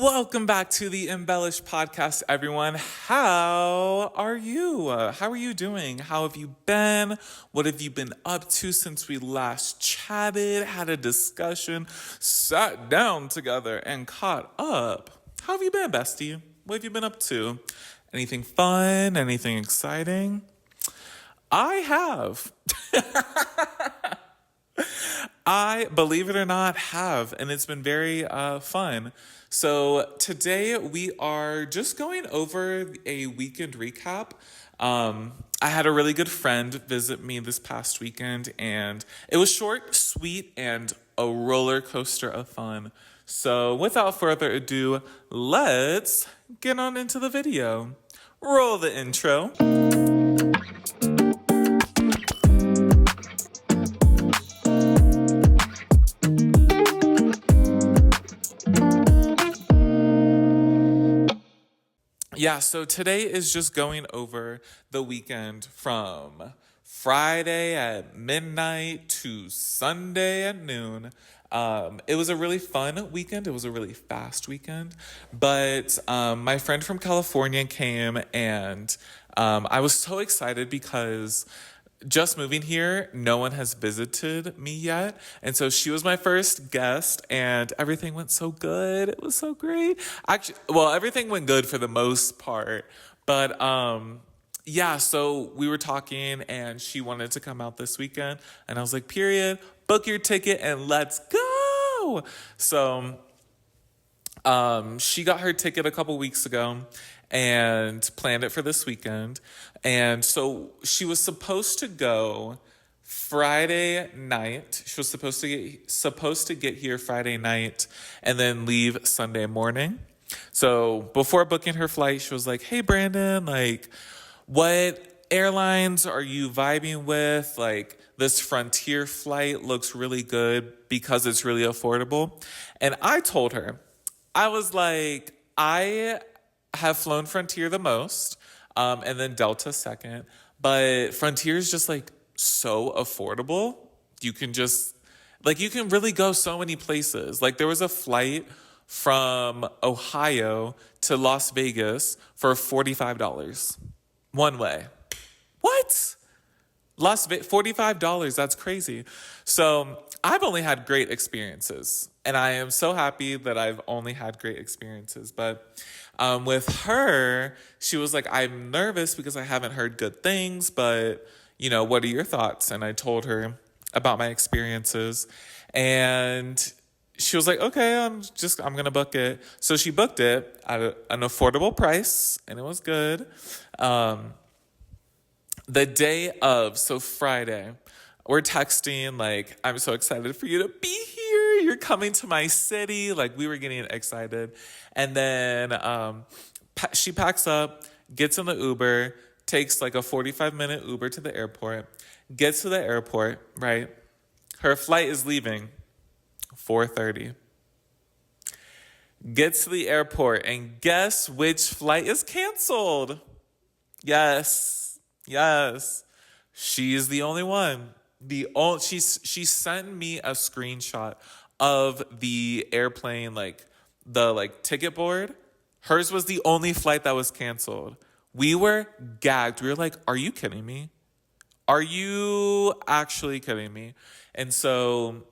Welcome back to the Embellish Podcast, everyone. How are you? How are you doing? How have you been? What have you been up to since we last chatted, had a discussion, sat down together, and caught up? How have you been, bestie? What have you been up to? Anything fun? Anything exciting? I have. I, believe it or not, have, and it's been very fun. So today we are just going over a weekend recap. I had a really good friend visit me this past weekend, and it was short, sweet, and a roller coaster of fun. So without further ado, let's get on into the video. Roll the intro. Yeah, so today is just going over the weekend from Friday at midnight to Sunday at noon. It was a really fun weekend. It was a really fast weekend. But my friend from California came, and I was so excited because just moving here, no one has visited me yet. And so she was my first guest, and everything went so good. It was so great. Actually, well, everything went good for the most part. But yeah, so we were talking, and she wanted to come out this weekend. And I was like, period, book your ticket and let's go. So she got her ticket a couple weeks ago and planned it for this weekend. And so she was supposed to go Friday night. She was supposed to get here Friday night and then leave Sunday morning. So before booking her flight, she was like, "Hey Brandon, like what airlines are you vibing with? Like this Frontier flight looks really good because it's really affordable." And I told her, I was like, I have flown Frontier the most, and then Delta second. But Frontier is just like so affordable. You can just, like, you can really go so many places. Like, there was a flight from Ohio to Las Vegas for $45 one way. What? $45, that's crazy. So I've only had great experiences, and I am so happy that I've only had great experiences. But with her, she was like, "I'm nervous because I haven't heard good things, but what are your thoughts?" And I told her about my experiences, and she was like, "Okay, I'm gonna book it." So she booked it at an affordable price, and it was good. The day of, so Friday, we're texting, like, "I'm so excited for you to be here. You're coming to my city." Like, we were getting excited. And then she packs up, gets in the Uber, takes like a 45-minute Uber to the airport, gets to the airport, right? Her flight is leaving 4:30. Gets to the airport, and guess which flight is canceled? Yes. She is the only one. She sent me a screenshot of the airplane, like the ticket board. Hers was the only flight that was canceled. We were gagged. We were like, "Are you kidding me? Are you actually kidding me?" And so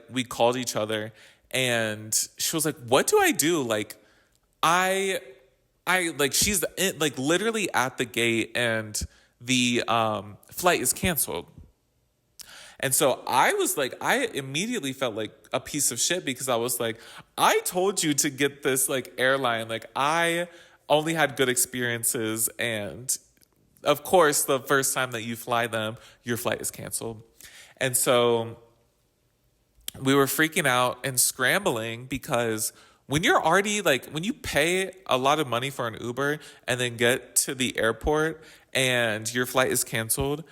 we called each other, and she was like, "What do I do?" Like, she's literally at the gate, and the flight is canceled. And so I immediately felt like a piece of shit because I was like, I told you to get this airline. Like, I only had good experiences, and of course, the first time that you fly them, your flight is canceled. And so we were freaking out and scrambling because when you're already when you pay a lot of money for an Uber and then get to the airport and your flight is canceled,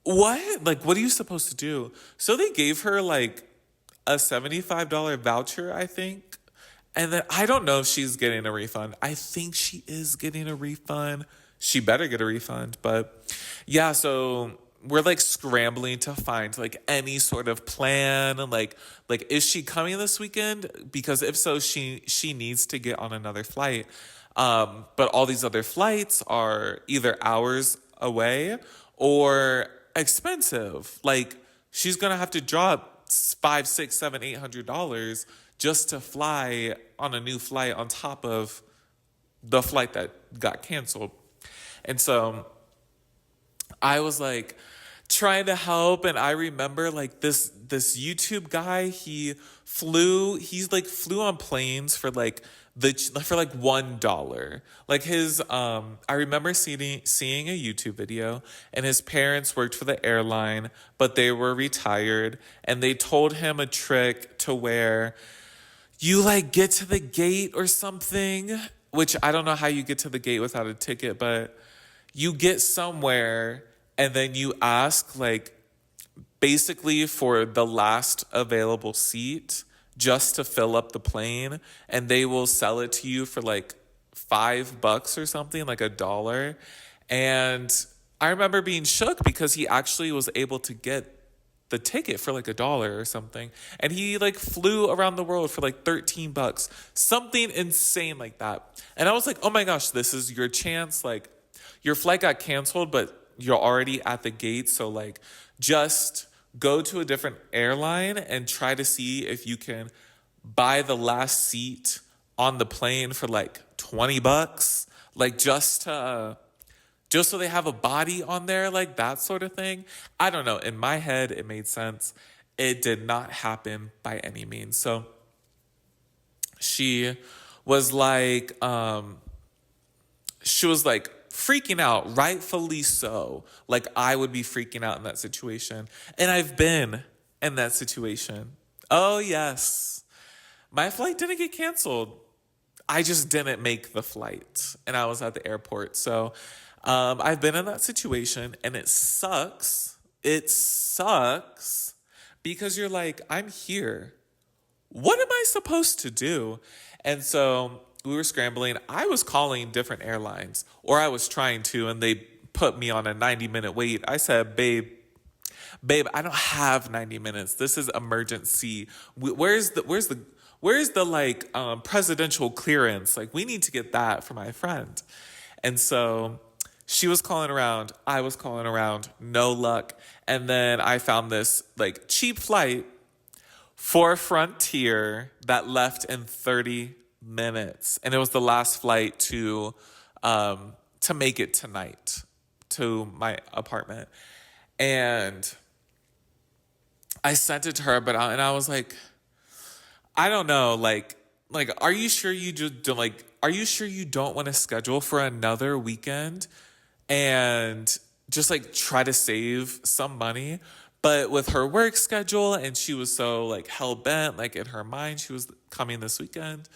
what are you supposed to do? So they gave her a $75 voucher, I think. And then I don't know if she's getting a refund. I think she is getting a refund. She better get a refund. But yeah, so we're like scrambling to find like any sort of plan, and like is she coming this weekend? Because if so, she needs to get on another flight. But all these other flights are either hours away or expensive. Like she's gonna have to drop five, six, seven, $800 just to fly on a new flight on top of the flight that got canceled. And so I was like trying to help, and I remember like this YouTube guy, he's like flew on planes for like $1. Like his I remember seeing a YouTube video, and his parents worked for the airline, but they were retired, and they told him a trick to where you like get to the gate or something, which I don't know how you get to the gate without a ticket, but you get somewhere and then you ask like basically for the last available seat just to fill up the plane, and they will sell it to you for like $5 or something, like $1. And I remember being shook because he actually was able to get the ticket for like $1 or something, and he like flew around the world for like $13, something insane like that. And I was like, oh my gosh, this is your chance. Like your flight got canceled, but you're already at the gate, so like just go to a different airline and try to see if you can buy the last seat on the plane for like $20, like just so they have a body on there, like that sort of thing. I don't know. In my head, it made sense. It did not happen by any means. So she was like, freaking out, rightfully so. Like I would be freaking out in that situation. And I've been in that situation. Oh yes. My flight didn't get canceled. I just didn't make the flight, and I was at the airport. So I've been in that situation, and it sucks. It sucks because you're like, I'm here. What am I supposed to do? And so we were scrambling. I was calling different airlines, or I was trying to, and they put me on a 90-minute wait. I said, babe, I don't have 90 minutes. This is emergency. Where's the like presidential clearance? Like we need to get that for my friend. And so she was calling around. I was calling around. No luck. And then I found this like cheap flight for Frontier that left in 30 minutes. And it was the last flight to make it tonight to my apartment. And I sent it to her, and I was like, I don't know, like, are you sure you just don't are you sure you don't want to schedule for another weekend and just like try to save some money? But with her work schedule, and she was so like hell bent, like in her mind, she was coming this weekend.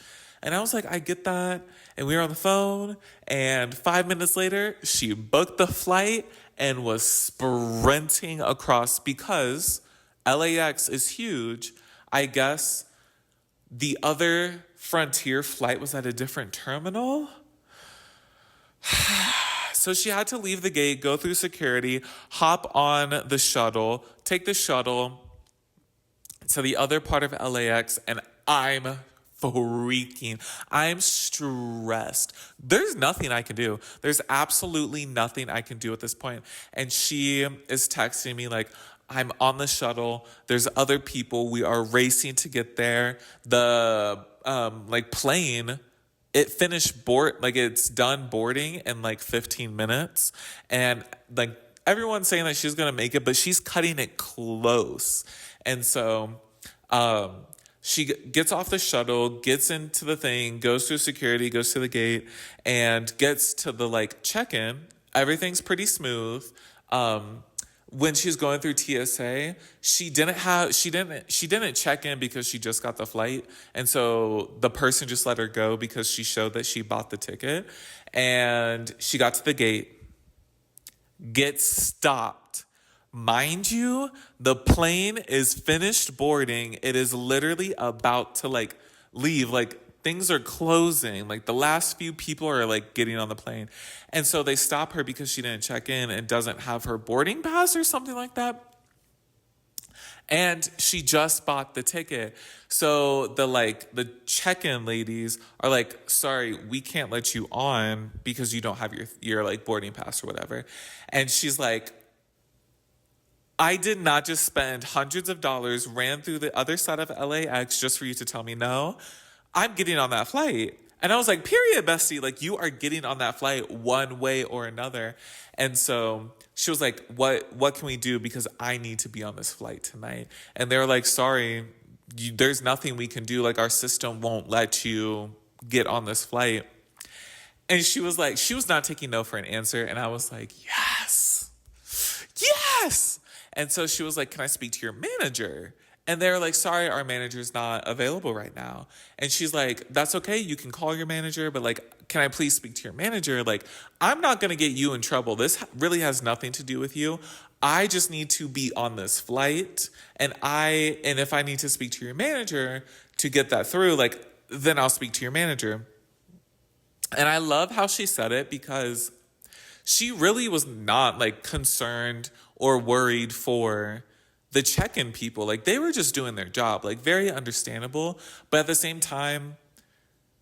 And I was like, I get that. And we were on the phone, and 5 minutes later, she booked the flight and was sprinting across because LAX is huge. I guess the other Frontier flight was at a different terminal. So she had to leave the gate, go through security, hop on the shuttle, take the shuttle to the other part of LAX, and I'm stressed. There's nothing I can do. There's absolutely nothing I can do at this point. And she is texting me like, I'm on the shuttle. There's other people. We are racing to get there. The plane, it finished it's done boarding in like 15 minutes. And like everyone's saying that she's gonna make it, but she's cutting it close. And so she gets off the shuttle, gets into the thing, goes through security, goes to the gate, and gets to the like check-in. Everything's pretty smooth. When she's going through TSA, she didn't check in because she just got the flight. And so the person just let her go because she showed that she bought the ticket. And she got to the gate, gets stopped. Mind you, the plane is finished boarding. It is literally about to like leave. Like things are closing. Like the last few people are like getting on the plane. And so they stop her because she didn't check in and doesn't have her boarding pass or something like that. And she just bought the ticket. So the check-in ladies are like, sorry, we can't let you on because you don't have your like boarding pass or whatever. And she's like, I did not just spend hundreds of dollars, ran through the other side of LAX just for you to tell me no. I'm getting on that flight. And I was like, period, bestie. Like, you are getting on that flight one way or another. And so she was like, what can we do? Because I need to be on this flight tonight. And they were like, sorry, there's nothing we can do. Like, our system won't let you get on this flight. And she was like, she was not taking no for an answer. And I was like, yes, yes. And so she was like, can I speak to your manager? And they're like, sorry, our manager's not available right now. And she's like, that's okay. You can call your manager, but like, can I please speak to your manager? Like, I'm not going to get you in trouble. This really has nothing to do with you. I just need to be on this flight. And if I need to speak to your manager to get that through, like, then I'll speak to your manager. And I love how she said it because she really was not like concerned or worried for the check-in people. Like, they were just doing their job, like, very understandable. But at the same time,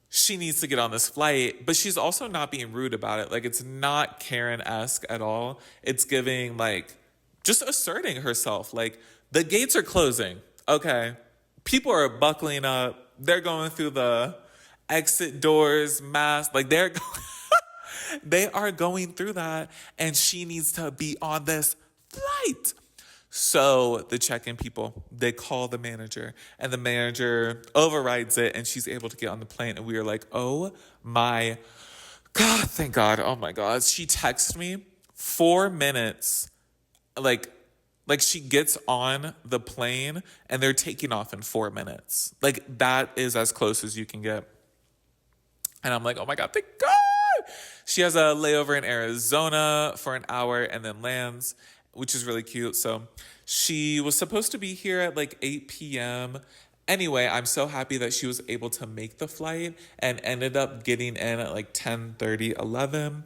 she needs to get on this flight, but she's also not being rude about it. Like, it's not Karen-esque at all. It's giving, like, just asserting herself. Like, the gates are closing. Okay. People are buckling up. They're going through the exit doors, mask. Like, they are going through that, and she needs to be on this flight. So the check-in people, they call the manager, and the manager overrides it, and she's able to get on the plane. And we were like, oh my God, thank God. Oh my God. She texted me 4 minutes, like she gets on the plane and they're taking off in 4 minutes. Like, that is as close as you can get. And I'm like, oh my God, thank God. She has a layover in Arizona for an hour and then lands, which is really cute. So she was supposed to be here at like 8 p.m. Anyway, I'm so happy that she was able to make the flight and ended up getting in at like 10:30, 11.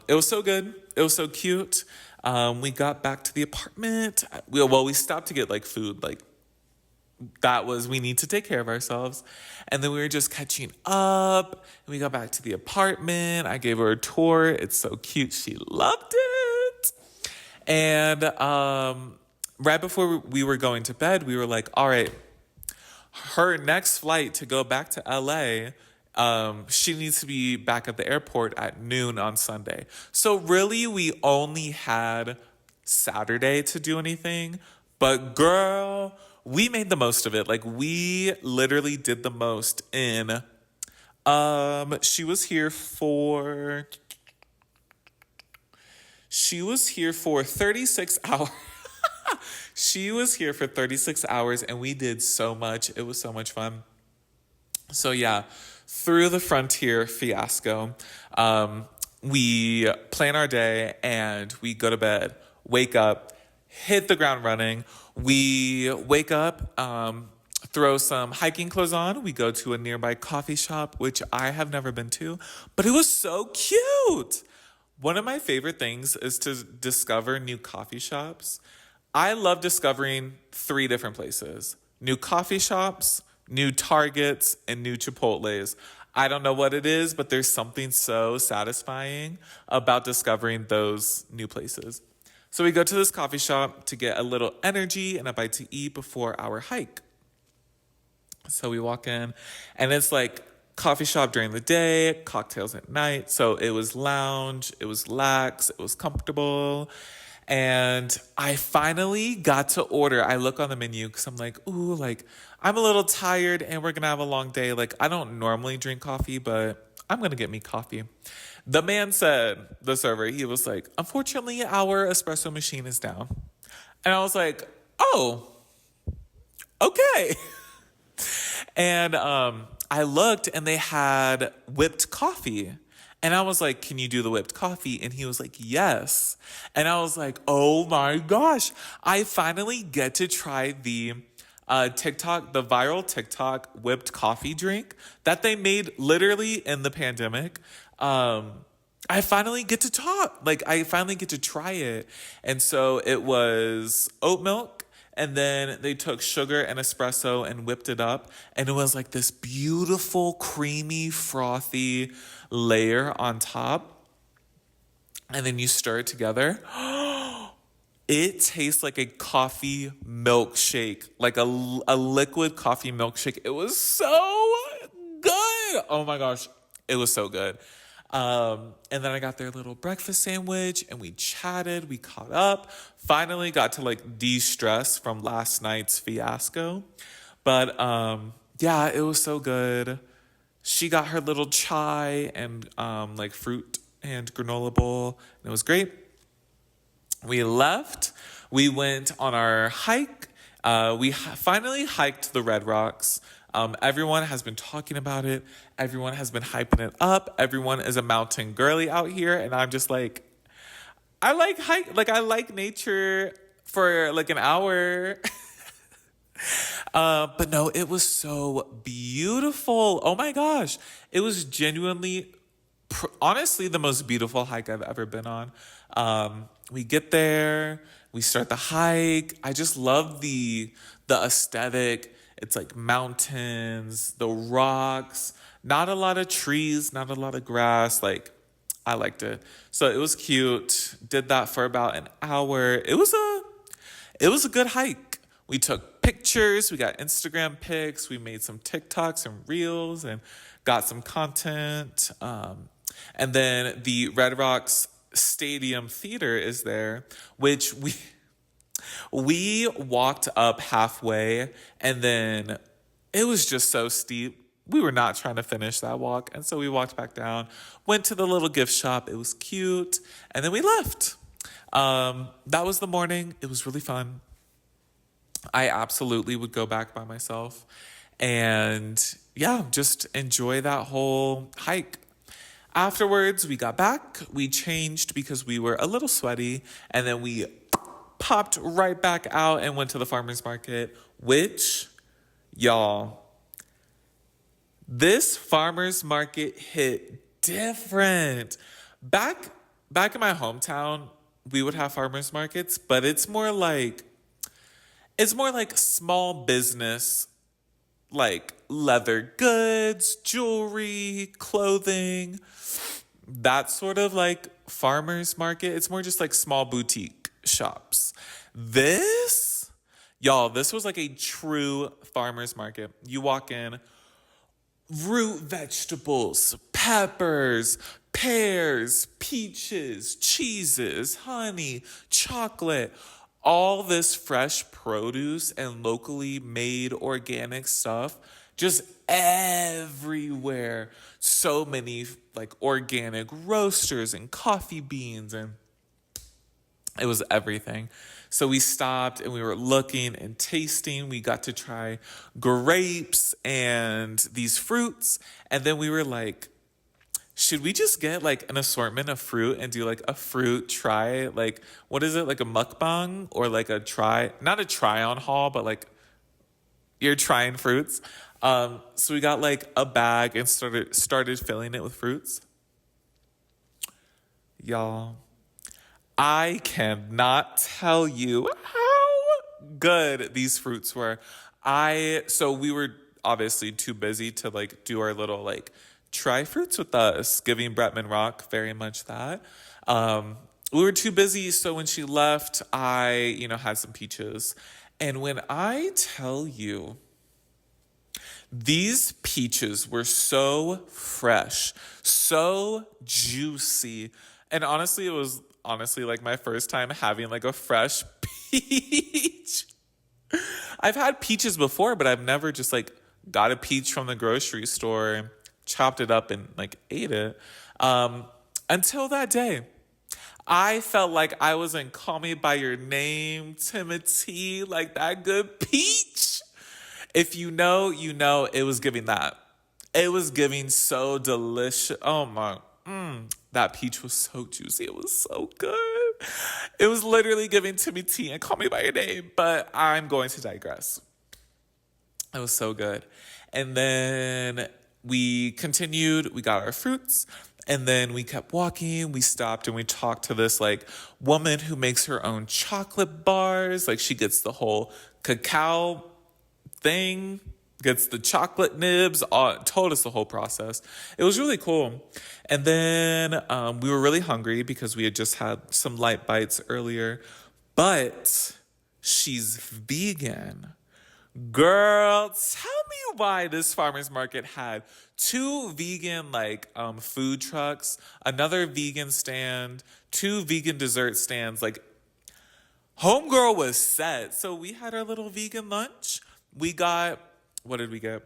It was so good. It was so cute. We got back to the apartment. We stopped to get like food. Like, we need to take care of ourselves. And then we were just catching up. And we got back to the apartment. I gave her a tour. It's so cute. She loved it. And right before we were going to bed, we were like, all right, her next flight to go back to LA, she needs to be back at the airport at noon on Sunday. So really, we only had Saturday to do anything. But girl, we made the most of it. Like, we literally did the most in, she was here for 36 hours. She was here for 36 hours and we did so much. It was so much fun. So yeah, through the frontier fiasco, we plan our day and we go to bed, wake up, hit the ground running. We wake up, throw some hiking clothes on. We go to a nearby coffee shop, which I have never been to, but it was so cute. One of my favorite things is to discover new coffee shops. I love discovering 3 different places: new coffee shops, new Targets, and new Chipotles. I don't know what it is, but there's something so satisfying about discovering those new places. So we go to this coffee shop to get a little energy and a bite to eat before our hike. So we walk in, and it's like coffee shop during the day, cocktails at night. So it was lounge, it was lax, it was comfortable. And I finally got to order. I look on the menu because I'm like, ooh, like, I'm a little tired and we're going to have a long day. Like, I don't normally drink coffee, but I'm going to get me coffee. The man said, the server, he was like, unfortunately, our espresso machine is down. And I was like, oh, okay. And I looked and they had whipped coffee. And I was like, can you do the whipped coffee? And he was like, yes. And I was like, oh my gosh, I finally get to try the the viral TikTok whipped coffee drink that they made literally in the pandemic. I finally get to talk. Like, I finally get to try it. And so it was oat milk, and then they took sugar and espresso and whipped it up. And it was like this beautiful, creamy, frothy layer on top. And then you stir it together. It tastes like a coffee milkshake, like a liquid coffee milkshake. It was so good. Oh my gosh. It was so good. And then I got their little breakfast sandwich and we chatted, we caught up, finally got to like de-stress from last night's fiasco. But yeah, it was so good. She got her little chai and like fruit and granola bowl, and it was great. We left. We went on our hike. We finally hiked the Red Rocks. Everyone has been talking about it. Everyone has been hyping it up. Everyone is a mountain girly out here, and I'm just like, I like nature for like an hour. But no, it was so beautiful. Oh my gosh. It was genuinely, honestly, the most beautiful hike I've ever been on. We get there, we start the hike. I just love the aesthetic. It's like mountains, the rocks, not a lot of trees, not a lot of grass. Like, I liked it. So it was cute. Did that for about an hour. It was a good hike. We took pictures, we got Instagram pics, we made some TikToks and reels and got some content. And then the Red Rocks Stadium Theater is there, which we walked up halfway, and then it was just so steep. We were not trying to finish that walk, and so we walked back down, went to the little gift shop. It was cute, and then we left. That was the morning. It was really fun. I absolutely would go back by myself, and yeah, just enjoy that whole hike. Afterwards, we got back, we changed because we were a little sweaty, and then we popped right back out and went to the farmer's market, which, y'all, this farmer's market hit different. Back in my hometown, we would have farmer's markets, but it's more like small business, like leather goods, jewelry, clothing, that sort of like farmer's market. It's more just like small boutique shops. This was like a true farmer's market. You walk in, root vegetables, peppers, pears, peaches, cheeses, honey, chocolate, all this fresh produce and locally made organic stuff just everywhere. So many like organic roasters and coffee beans, and it was everything. So we stopped and we were looking and tasting. We got to try grapes and these fruits. And then we were like, should we just get like an assortment of fruit and do like a fruit try? Like, what is it? Like a mukbang or like a try, not a try on haul, but like you're trying fruits. So we got like a bag and started filling it with fruits. Y'all, I cannot tell you how good these fruits were. So we were obviously too busy to like do our little like try fruits with us, giving Bretman Rock very much that. We were too busy, so when she left, I, had some peaches. And when I tell you, these peaches were so fresh, so juicy. And honestly, it was like my first time having like a fresh peach. I've had peaches before, but I've never just like got a peach from the grocery store, chopped it up and like ate it. Until that day, I felt like I was in Call Me By Your Name, Timothy, like that good peach. If you know, it was giving that. It was giving so delicious. Oh my, that peach was so juicy. It was so good. It was literally giving Timmy T and Call Me By Your Name, but I'm going to digress. It was so good. And then we continued, we got our fruits, and then we kept walking. We stopped and we talked to this like woman who makes her own chocolate bars. Like she gets the whole cacao thing, gets the chocolate nibs, told us the whole process. It was really cool. And then we were really hungry because we had just had some light bites earlier, but she's vegan. Girl, tell me why this farmer's market had two vegan food trucks, another vegan stand, two vegan dessert stands. Like homegirl was set. So we had our little vegan lunch. We got, what did we get?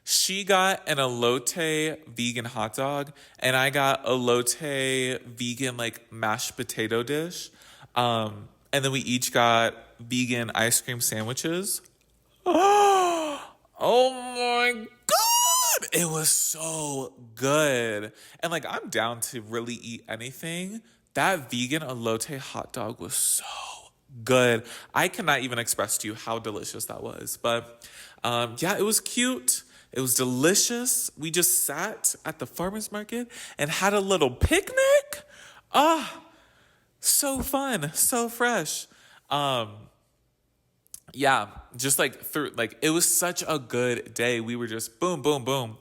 She got an elote vegan hot dog, and I got elote vegan like mashed potato dish. And then we each got vegan ice cream sandwiches. Oh my God! It was so good. And like, I'm down to really eat anything. That vegan elote hot dog was so good. I cannot even express to you how delicious that was. But yeah, it was cute. It was delicious. We just sat at the farmer's market and had a little picnic. Ah, so fun, so fresh. Yeah, just like through like it was such a good day. We were just boom, boom, boom.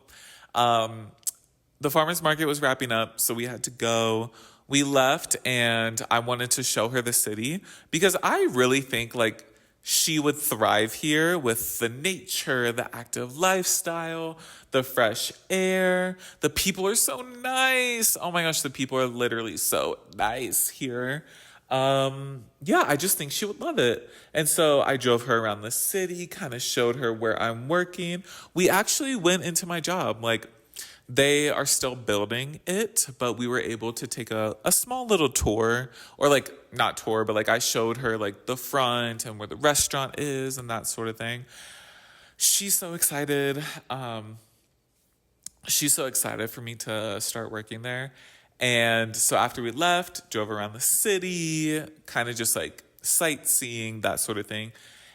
The farmer's market was wrapping up, so we had to go. We left and I wanted to show her the city because I really think like she would thrive here with the nature, the active lifestyle, the fresh air. The people are so nice. Oh my gosh, the people are literally so nice here. Yeah, I just think she would love it. And so I drove her around the city, kind of showed her where I'm working. We actually went into my job. Like, they are still building it, but we were able to take a small little tour, or like, not tour, but like I showed her like the front and where the restaurant is and that sort of thing. She's so excited. She's so excited for me to start working there. And so after we left, drove around the city, kind of just like sightseeing, that sort of thing.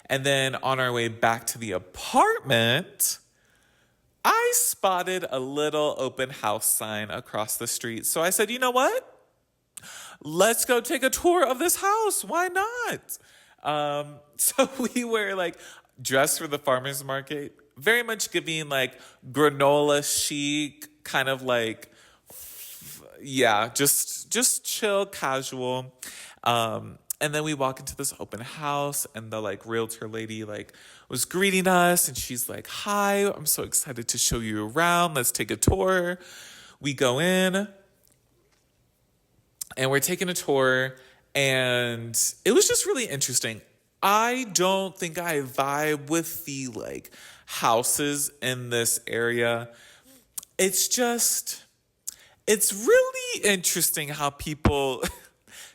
And then on our way back to the apartment, I spotted a little open house sign across the street. So I said, you know what? Let's go take a tour of this house. Why not? So we were like dressed for the farmer's market, very much giving like granola chic, kind of like, yeah, just chill, casual. And then we walk into this open house and the like realtor lady like was greeting us and she's like, "Hi, I'm so excited to show you around. Let's take a tour." We go in and we're taking a tour and it was just really interesting. I don't think I vibe with the like houses in this area. It's really interesting how people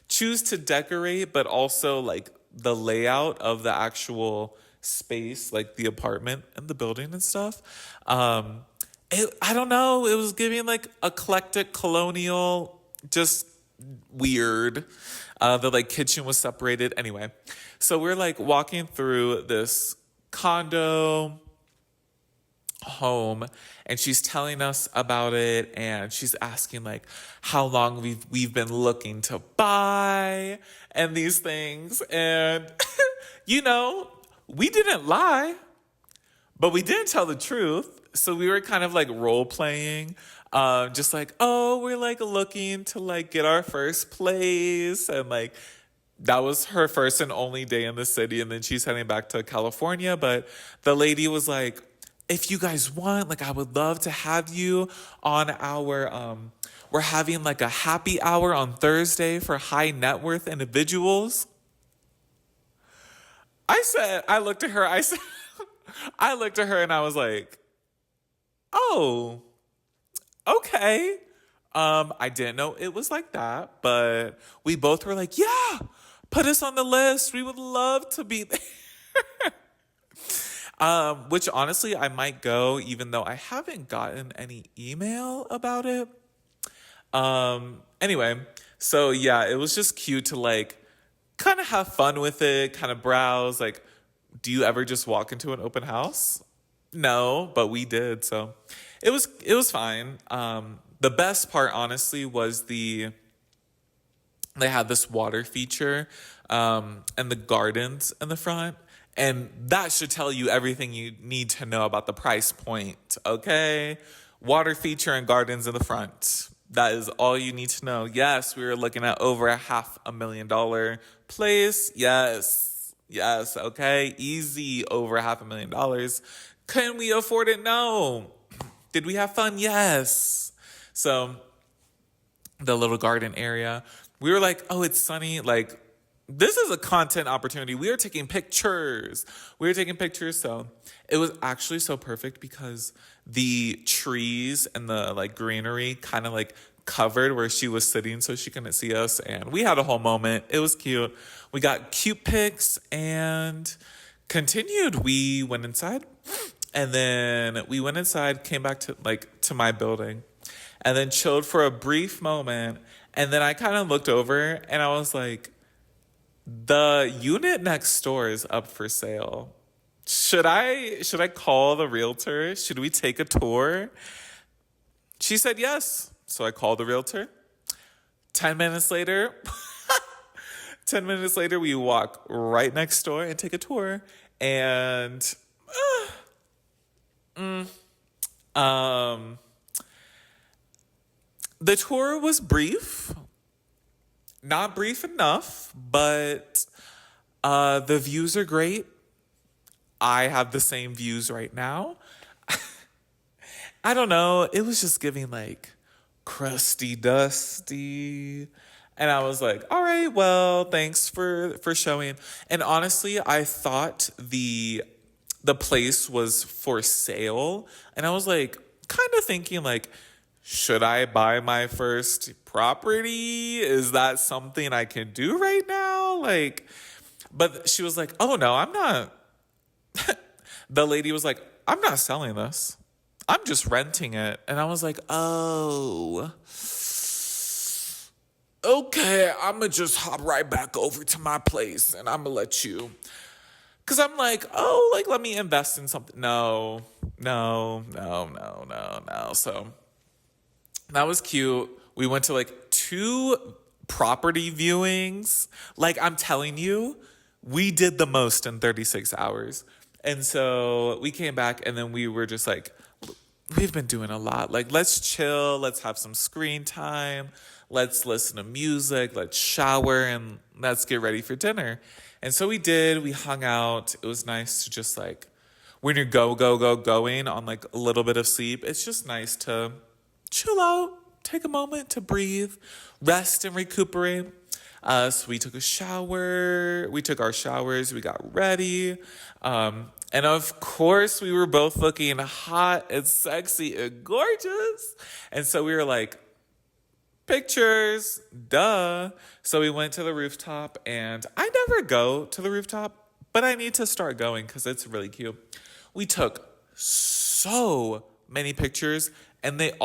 choose to decorate, but also like the layout of the actual space, like the apartment and the building and stuff. I don't know. It was giving like eclectic, colonial, just weird. The like kitchen was separated. Anyway, so we're like walking through this condo home and she's telling us about it and she's asking like how long we've been looking to buy and these things. And you know, we didn't lie, but we didn't tell the truth. So we were kind of like role playing, just like, oh, we're like looking to like get our first place. And like, that was her first and only day in the city. And then she's heading back to California. But the lady was like, if you guys want, like, I would love to have you on our, we're having like a happy hour on Thursday for high net worth individuals. I looked at her, I looked at her and I was like, oh, okay. I didn't know it was like that, but we both were like, yeah, put us on the list. We would love to be there. Which honestly, I might go, even though I haven't gotten any email about it. Anyway, so yeah, it was just cute to like kind of have fun with it, kind of browse, like Do you ever just walk into an open house? No, but we did. So it was fine. The best part, honestly, was they had this water feature, and the gardens in the front. And that should tell you everything you need to know about the price point, okay? Water feature and gardens in the front. That is all you need to know. Yes, we were looking at over a $500,000 place. Yes, okay? Easy over $500,000. Can we afford it? No. Did we have fun? Yes. So the little garden area, we were like, oh, it's sunny. Like, this is a content opportunity. We were taking pictures. So it was actually so perfect because the trees and the like greenery kind of like covered where she was sitting so she couldn't see us. And we had a whole moment. It was cute. We got cute pics and continued. We went inside, and then we went inside, came back to my building, and then chilled for a brief moment. And then I kind of looked over and I was like, the unit next door is up for sale. Should I call the realtor? Should we take a tour? She said yes. So I called the realtor. 10 minutes later, 10 minutes later, we walk right next door and take a tour. And the tour was brief. Not brief enough, but the views are great. I have the same views right now. I don't know. It was just giving like crusty, dusty. And I was like, all right, well, thanks for showing. And honestly, I thought the place was for sale. And I was like, kind of thinking like, should I buy my first property? Is that something I can do right now? Like, but she was like, oh no, I'm not. The lady was like, I'm not selling this. I'm just renting it. And I was like, oh, okay, I'm going to just hop right back over to my place and I'm going to let you. Because I'm like, oh, like, let me invest in something. No. So that was cute. We went to like 2 property viewings. Like, I'm telling you, we did the most in 36 hours. And so we came back and then we were just like, we've been doing a lot. Like, let's chill. Let's have some screen time. Let's listen to music. Let's shower and let's get ready for dinner. And so we did. We hung out. It was nice to just like, when you're going on like a little bit of sleep, it's just nice to chill out, take a moment to breathe, rest and recuperate. So we took a shower. We took our showers. We got ready. And of course, we were both looking hot and sexy and gorgeous. And so we were like, pictures, duh. So we went to the rooftop, and I never go to the rooftop, but I need to start going because it's really cute. We took so many pictures, and it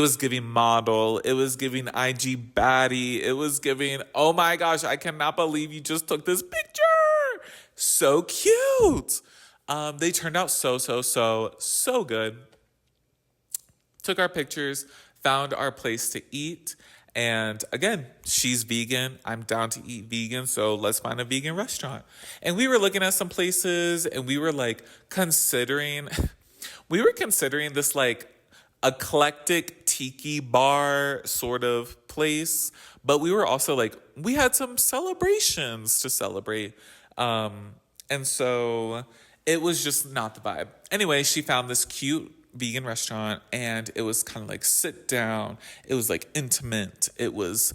was giving model. It was giving IG baddie. It was giving, oh my gosh, I cannot believe you just took this picture. So cute. They turned out so good. Took our pictures, found our place to eat. And again, she's vegan. I'm down to eat vegan. So let's find a vegan restaurant. And we were looking at some places and we were like considering this like eclectic tiki bar sort of place. But we were also like, we had some celebrations to celebrate. And so it was just not the vibe. Anyway, she found this cute vegan restaurant and it was kind of like sit down. It was like intimate. It was,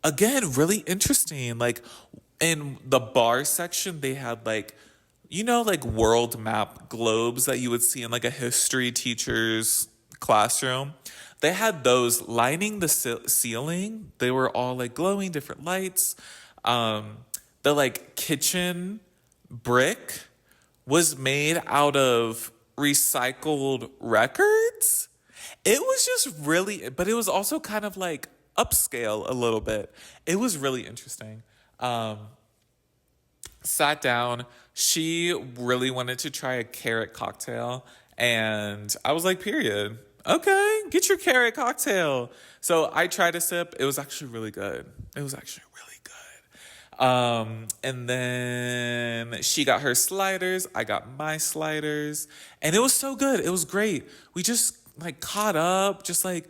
again, really interesting. Like in the bar section, they had like, like world map globes that you would see in like a history teacher's classroom. They had those lining the ceiling. They were all like glowing different lights. The like kitchen brick was made out of recycled records. It was just really, but it was also kind of like upscale a little bit. It was really interesting. Sat down. She really wanted to try a carrot cocktail. And I was like, period. Okay, get your carrot cocktail. So I tried a sip. It was actually really good. It was actually really good. And then she got her sliders. I got my sliders. And it was so good. It was great. We just like caught up, just like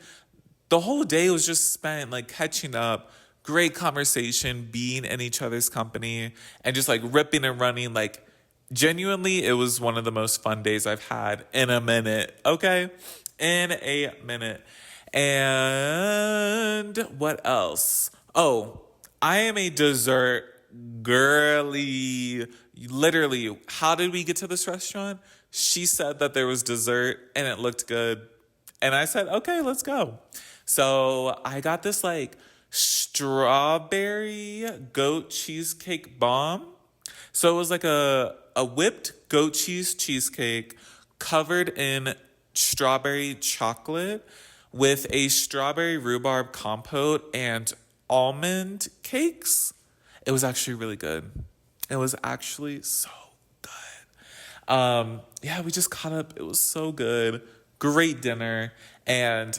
the whole day was just spent like catching up, great conversation, being in each other's company, and just like ripping and running. Like, genuinely, it was one of the most fun days I've had in a minute. Okay? In a minute. And what else? Oh, I am a dessert girly. Literally, how did we get to this restaurant? She said that there was dessert and it looked good. And I said, okay, let's go. So I got this like strawberry goat cheesecake bomb. So it was like a whipped goat cheese cheesecake covered in strawberry chocolate with a strawberry rhubarb compote and almond cakes. It was actually really good. It was actually so good. Yeah, we just caught up. It was so good. Great dinner. And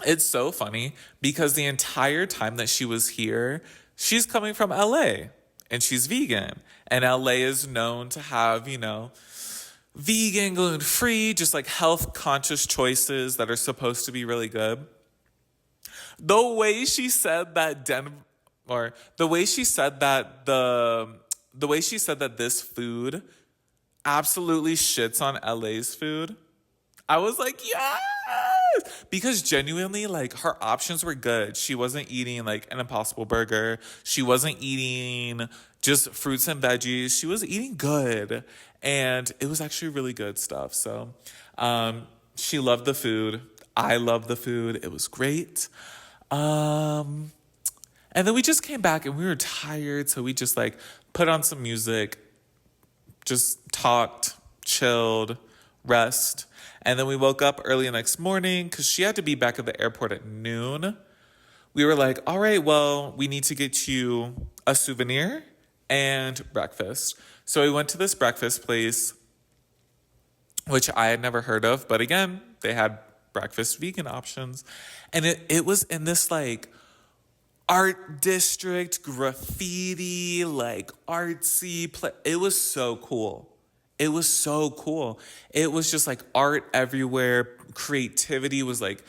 it's so funny because the entire time that she was here, she's coming from LA and she's vegan. And LA is known to have, vegan, gluten free, just like health conscious choices that are supposed to be really good. The way she said that the way she said that the way she said that this food absolutely shits on LA's food, I was like, yes! Because genuinely, like, her options were good. She wasn't eating, like, an Impossible Burger. She wasn't eating just fruits and veggies. She was eating good. And it was actually really good stuff. So, she loved the food. I loved the food. It was great. And then we just came back and we were tired. So we just, like, put on some music, just talked, chilled, rest. And then we woke up early the next morning because she had to be back at the airport at noon. We were like, all right, well, we need to get you a souvenir and breakfast. So we went to this breakfast place, which I had never heard of. But again, they had breakfast vegan options. And it was in this like art district, graffiti, like artsy place. It was so cool. It was so cool. It was just like art everywhere. Creativity was like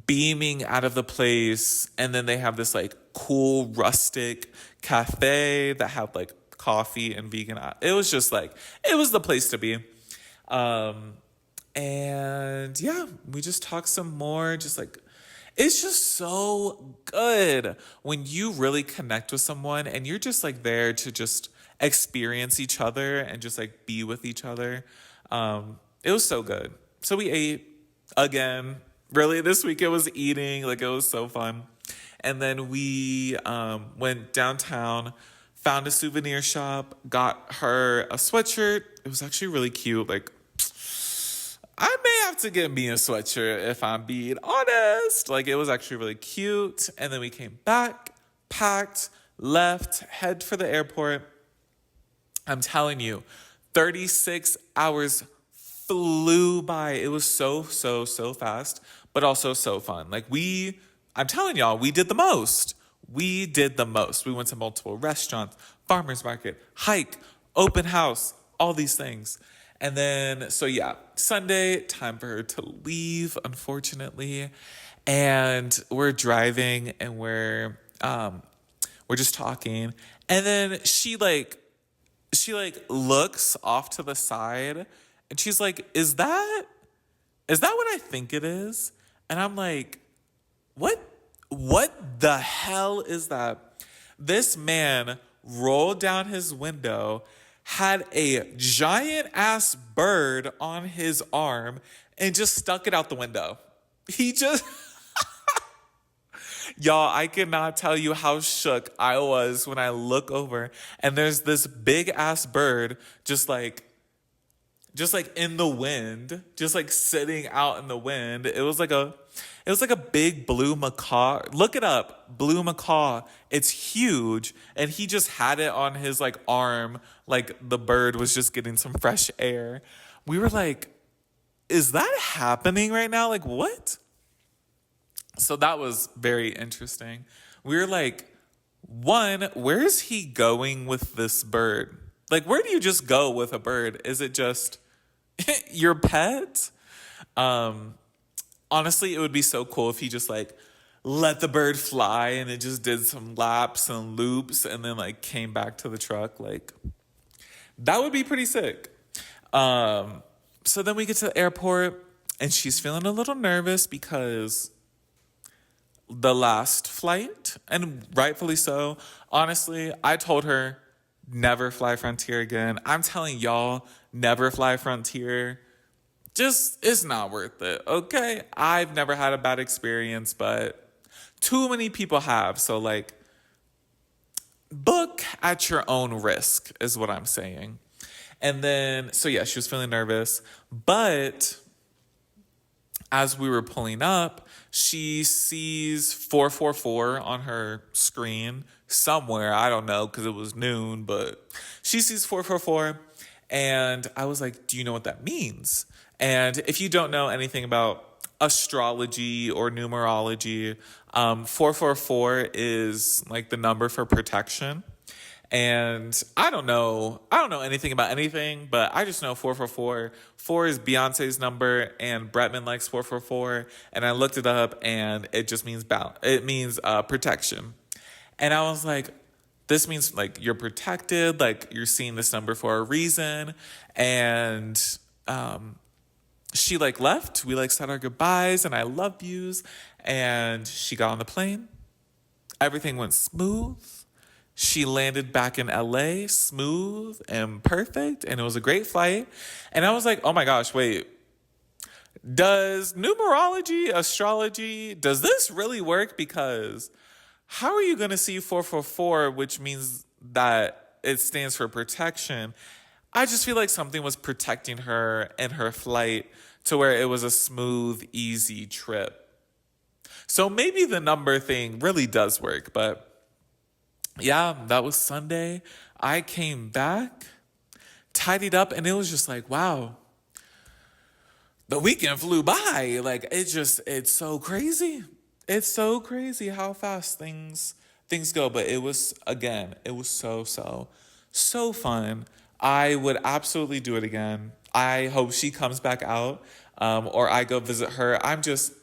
beaming out of the place. And then they have this like cool rustic cafe that had like coffee and vegan. It was just like, it was the place to be. And yeah, we just talked some more, just like, it's just so good when you really connect with someone and you're just like there to just experience each other and just like be with each other. It was so good. So we ate again. Really, this week it was eating. Like, it was so fun. And then we went downtown, found a souvenir shop, got her a sweatshirt. It was actually really cute. Like, I may have to get me a sweatshirt if I'm being honest. Like, it was actually really cute. And then we came back, packed, left, head for the airport. I'm telling you, 36 hours flew by. It was so fast, but also so fun. Like, I'm telling y'all, we did the most. We did the most. We went to multiple restaurants, farmers market, hike, open house, all these things. And then, so yeah, Sunday, time for her to leave, unfortunately. And we're driving and we're just talking. And then she looks off to the side and she's like, is that what I think it is? And I'm like, what the hell is that? This man rolled down his window, had a giant ass bird on his arm, and just stuck it out the window. He just, y'all, I cannot tell you how shook I was when I look over and there's this big ass bird just like just like in the wind, just like sitting out in the wind. It was like a big blue macaw. Look it up, blue macaw. It's huge, and he just had it on his like arm, like the bird was just getting some fresh air. We were like, is that happening right now? Like, what? So that was very interesting. We were like, one, where is he going with this bird? Like, where do you just go with a bird? Is it just your pet? Honestly, it would be so cool if he just like let the bird fly and it just did some laps and loops and then like came back to the truck. Like, that would be pretty sick. So then we get to the airport and she's feeling a little nervous because the last flight, and rightfully so. Honestly, I told her never fly Frontier again. I'm telling y'all, never fly Frontier. Just, it's not worth it, okay? I've never had a bad experience, but too many people have. So, like, book at your own risk is what I'm saying. And then, so yeah, she was feeling nervous. But as we were pulling up, she sees 444 on her screen somewhere. I don't know because it was noon, but she sees 444. And I was like, do you know what that means? And if you don't know anything about astrology or numerology, 444 is like the number for protection. And I don't know anything about anything, but I just know 444. 4 is Beyonce's number, and Bretman likes 444. And I looked it up, and it just means protection. And I was like, this means like you're protected, like you're seeing this number for a reason. And she like left. We like said our goodbyes and I love yous. And she got on the plane. Everything went smooth. She landed back in LA, smooth and perfect, and it was a great flight. And I was like, oh my gosh, wait. Does numerology, astrology, does this really work? Because how are you going to see 444, which means that it stands for protection? I just feel like something was protecting her and her flight to where it was a smooth, easy trip. So maybe the number thing really does work, but yeah, that was Sunday. I came back, tidied up, and it was just like, wow, the weekend flew by. Like, it's so crazy. It's so crazy how fast things go. But it was so fun. I would absolutely do it again. I hope she comes back out, or I go visit her. I just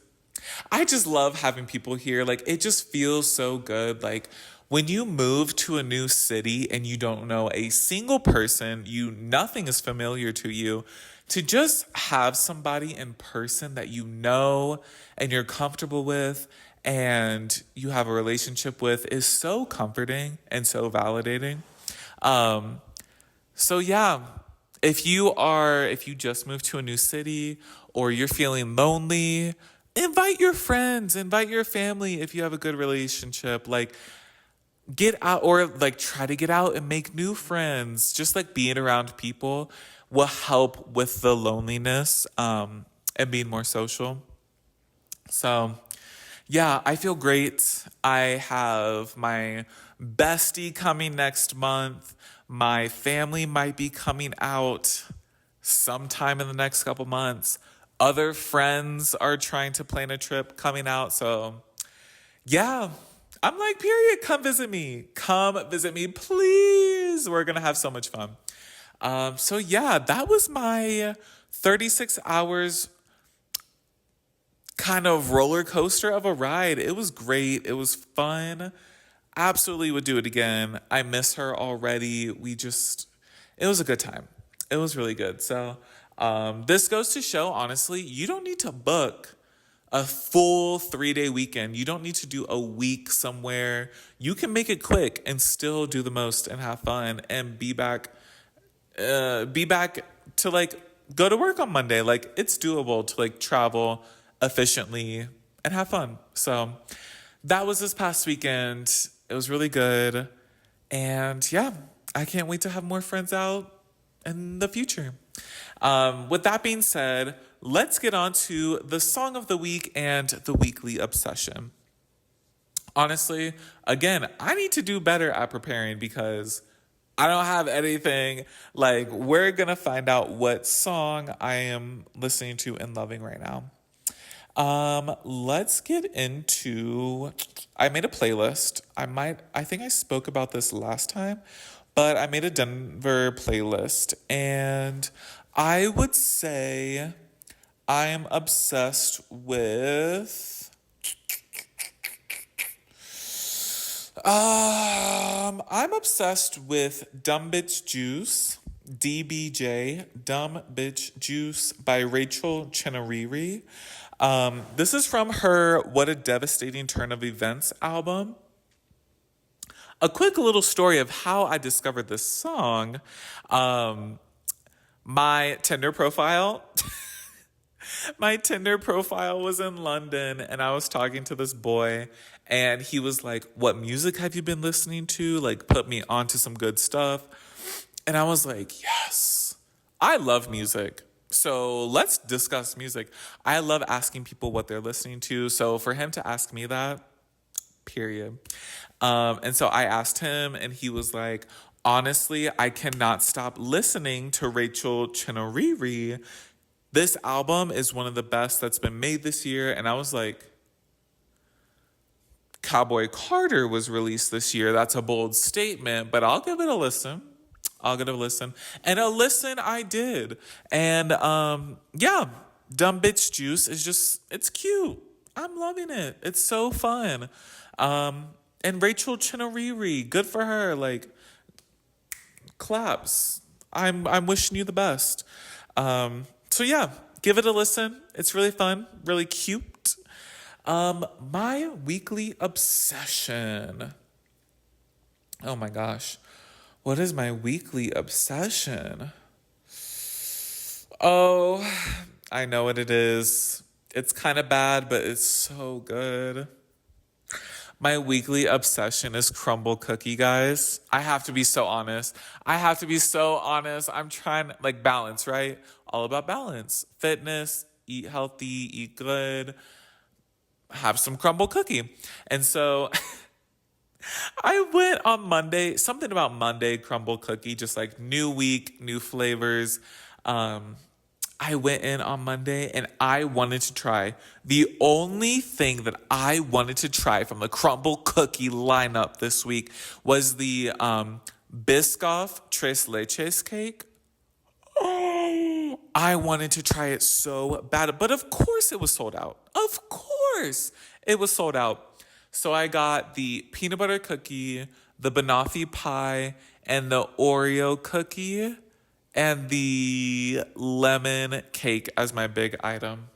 love having people here. Like, it just feels so good. Like, when you move to a new city and you don't know a single person, nothing is familiar to you, to just have somebody in person that you know and you're comfortable with and you have a relationship with is so comforting and so validating. So yeah, if you just moved to a new city or you're feeling lonely, invite your friends, invite your family if you have a good relationship. Like, get out, or like try to get out and make new friends. Just like being around people will help with the loneliness and being more social. So yeah, I feel great. I have my bestie coming next month. My family might be coming out sometime in the next couple months. Other friends are trying to plan a trip coming out. So yeah, I'm like, period, come visit me. Come visit me, please. We're going to have so much fun. So yeah, that was my 36 hours kind of roller coaster of a ride. It was great. It was fun. Absolutely would do it again. I miss her already. It was a good time. It was really good. So this goes to show, honestly, you don't need to book a full 3-day weekend. You don't need to do a week somewhere. You can make it quick and still do the most and have fun and be back to like go to work on Monday. Like, it's doable to like travel efficiently and have fun. So that was this past weekend. It was really good. And yeah, I can't wait to have more friends out in the future. With that being said, let's get on to the song of the week and the weekly obsession. Honestly, again, I need to do better at preparing because I don't have anything. Like, we're going to find out what song I am listening to and loving right now. Let's get into, I made a playlist. I think I spoke about this last time, but I made a Denver playlist, and I would say I am obsessed with, I'm obsessed with Dumb Bitch Juice, DBJ, Dumb Bitch Juice by Rachel Chenariri. This is from her What a Devastating Turn of Events album. A quick little story of how I discovered this song. My Tinder profile. My Tinder profile was in London, and I was talking to this boy, and he was like, "What music have you been listening to? Like, put me onto some good stuff." And I was like, "Yes, I love music. So let's discuss music." I love asking people what they're listening to. So for him to ask me that, period. And so I asked him, and he was like, "Honestly, I cannot stop listening to Rachel Chenariri. This album is one of the best that's been made this year." And I was like, Cowboy Carter was released this year. That's a bold statement, but I'll give it a listen. I'll give it a listen. And a listen I did. And yeah, Dumb Bitch Juice is just, it's cute. I'm loving it. It's so fun. And Rachel Chenariri, good for her. Like, claps. I'm wishing you the best. So yeah, give it a listen. It's really fun, really cute. My weekly obsession. Oh my gosh. What is my weekly obsession? Oh, I know what it is. It's kind of bad, but it's so good. My weekly obsession is crumble cookie, guys. I have to be so honest. I'm trying, like, balance, right? All about balance. Fitness, eat healthy, eat good, have some crumble cookie. And so I went on Monday, something about Monday crumble cookie, just like new week, new flavors. I went in on Monday and I wanted to try. The only thing that I wanted to try from the crumble cookie lineup this week was the Biscoff Tres Leches cake. Oh, I wanted to try it so bad, but of course it was sold out. Of course it was sold out. So I got the peanut butter cookie, the banoffee pie, and the Oreo cookie, and the lemon cake as my big item.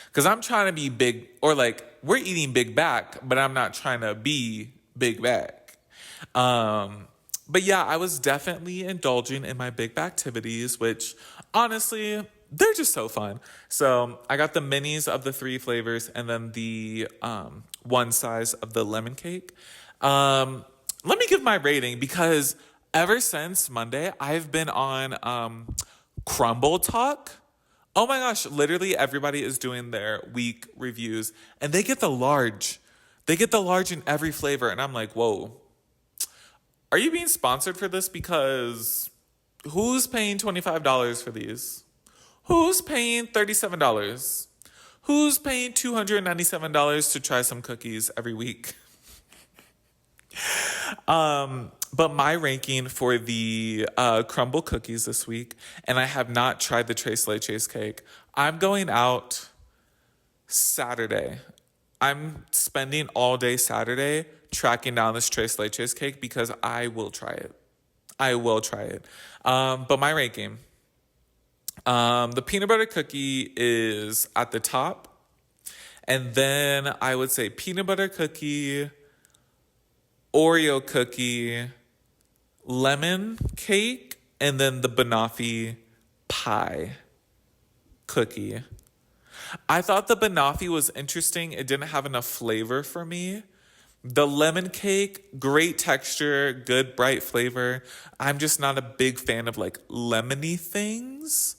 Because I'm trying to be big, or like, we're eating big back, but I'm not trying to be big back. But yeah, I was definitely indulging in my big back activities, which honestly, they're just so fun. So I got the minis of the 3 flavors and then the one size of the lemon cake. Let me give my rating because ever since Monday, I've been on Crumble Talk. Oh my gosh, literally everybody is doing their week reviews and they get the large. They get the large in every flavor. And I'm like, whoa, are you being sponsored for this? Because who's paying $25 for these? Who's paying $37? Who's paying $297 to try some cookies every week? But my ranking for the crumble cookies this week, and I have not tried the Tres Leches cake. I'm going out Saturday. I'm spending all day Saturday tracking down this Tres Leches cake because I will try it. But my ranking, the peanut butter cookie is at the top. And then I would say peanut butter cookie, Oreo cookie, lemon cake, and then the banoffee pie cookie. I thought the banoffee was interesting. It didn't have enough flavor for me. The lemon cake, great texture, good bright flavor. I'm just not a big fan of like lemony things.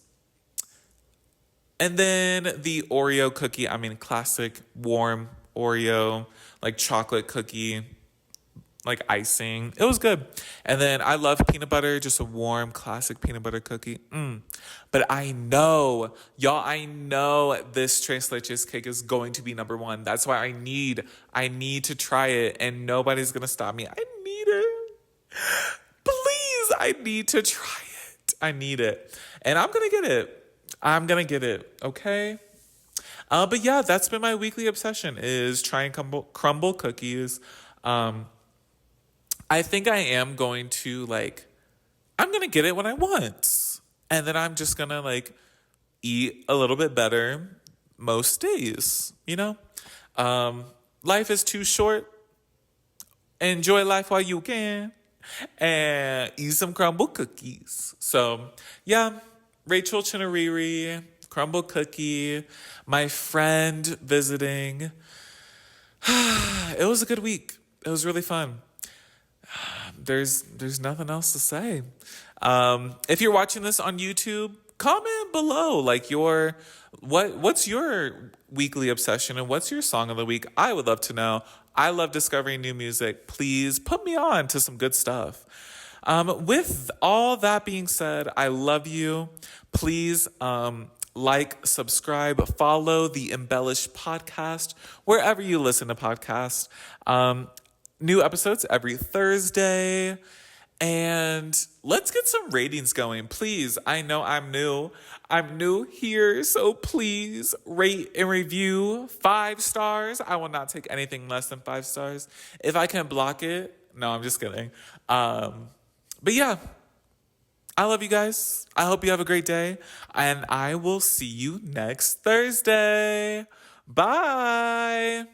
And then the Oreo cookie, I mean, classic warm Oreo, like chocolate cookie, like icing. It was good. And then I love peanut butter, just a warm, classic peanut butter cookie. But I know, y'all, I know this tres leches cake is going to be number one. That's why I need to try it, and nobody's gonna stop me. I need it. Please, I need to try it. I need it. And I'm gonna get it. I'm gonna get it, okay? But yeah, that's been my weekly obsession is trying crumble cookies. I think I am going to I'm going to get it when I want. And then I'm just going to eat a little bit better most days, you know? Life is too short. Enjoy life while you can. And eat some crumble cookies. So, yeah, Rachel Chinariri, crumble cookie, my friend visiting. It was a good week. It was really fun. There's nothing else to say. If you're watching this on YouTube, comment below what's your weekly obsession and what's your song of the week? I would love to know. I love discovering new music. Please put me on to some good stuff. With all that being said, I love you. Please subscribe, follow the Embellished podcast wherever you listen to podcasts. New episodes every Thursday. And let's get some ratings going, please. I know I'm new. I'm new here, so please rate and review 5 stars. I will not take anything less than 5 stars. If I can block it, no, I'm just kidding. But yeah, I love you guys. I hope you have a great day, and I will see you next Thursday. Bye.